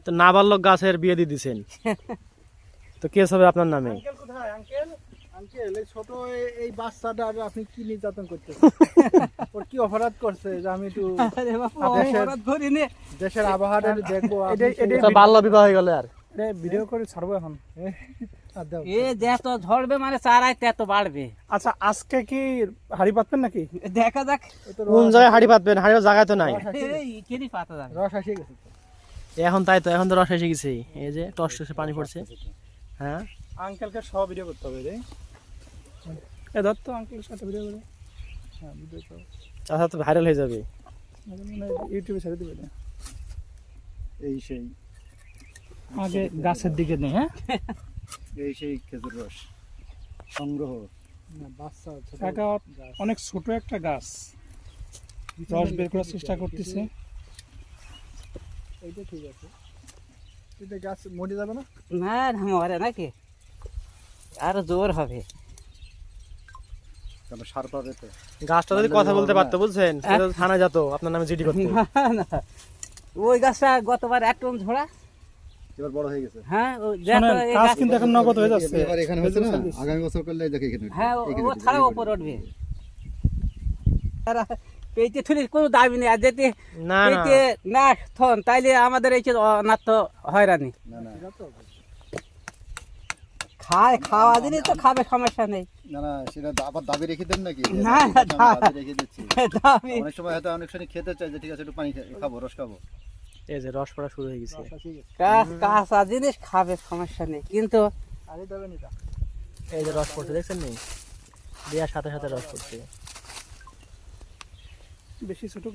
তো নাবালক গাছের বিয়ে দিয়ে দিচ্ছেন, তো কেস হবে আপনার নামে। আঙ্কেল কোথায় আঙ্কেল? আঙ্কেল এই ছোট এই বাচ্চাটা আপনি কি নির্যাতন করতেছেন? ওর কি অপরাধ করছে যে আমি একটু দেশের আবহাওয়াটা দেখবো? বাল্য বিবাহ হয়ে গেল আর ভিডিও করে ছাড়বো এখন। এ যত ঝরবে মানে চারাই তত বাড়বে। আচ্ছা আজকে কি হাড়ি পাতবেন নাকি? দেখা যাক কোন জায়গায় হাড়ি পাতবেন, হাড়ির জায়গা তো নাই। এই কেনি পাতা যাবে। রস আসে গেছে তো। এখন তাই তো, এখন তো রস এসে গেছে, এই যে টস টসে পানি পড়ছে। হ্যাঁ আঙ্কেলকে সব ভিডিও করতে হবে রে। এ ধর তো আঙ্কেলের সাথে ভিডিও করে। হ্যাঁ ভিডিও করো। আচ্ছা তো ভাইরাল হয়ে যাবে, ইউটিউবে ছেড়ে দিবে না। এই সেই আগে গাছের দিকে নেই। হ্যাঁ এই সেই খেজুর রস সংগ্রহ। বাচ্চা এটা অনেক ছোট একটা গাছ, রস বের করার চেষ্টা করতেছে। এইটা ঠিক আছে, এটা গাছ মরে যাবে না? না না মরে নাকি, আরো জোর হবে। তাহলে সার পাবে তো। গাছটা যদি কথা বলতে পারতো বুঝছেন, সেটা তো থানায় যেত, আপনার নামে জিডি করতো। না না ওই গাছটা গতবার এক টন ঝোড়া। এবার বড় হয়ে গেছে। হ্যাঁ গাছ কিন্তু এখন নগদ হয়ে যাচ্ছে। এবার এখানে হচ্ছে না, আগামী বছর করলে দেখে এখানে। হ্যাঁ ও ছাড়া উপর উঠবে। পেইতে থুলি কোনো দাবি নেই, আর যেতে না না পেইতে না থন তাইলে আমাদের এই যে অনাথ হয়রানি। না না খাওয়া দিলে তো খাবে, সমস্যা নেই। না না, সেটা আবার দাবি রেখে দেন নাকি? না না দাবি রেখে দিচ্ছি। দাবি অনেক সময় হয়তো অনেক সময় খেতে চাই যে ঠিক আছে একটু পানি খাবো, রস খাবো। এই যে রস পড়া শুরু হয়ে গেছে। কাঁচা জিনিস খাবে, সমস্যা নেই, কিন্তু এই যে রস পড়ছে দেখছেন নি, দেওয়ার সাথে সাথে রস পড়ছে। বেশি ছোট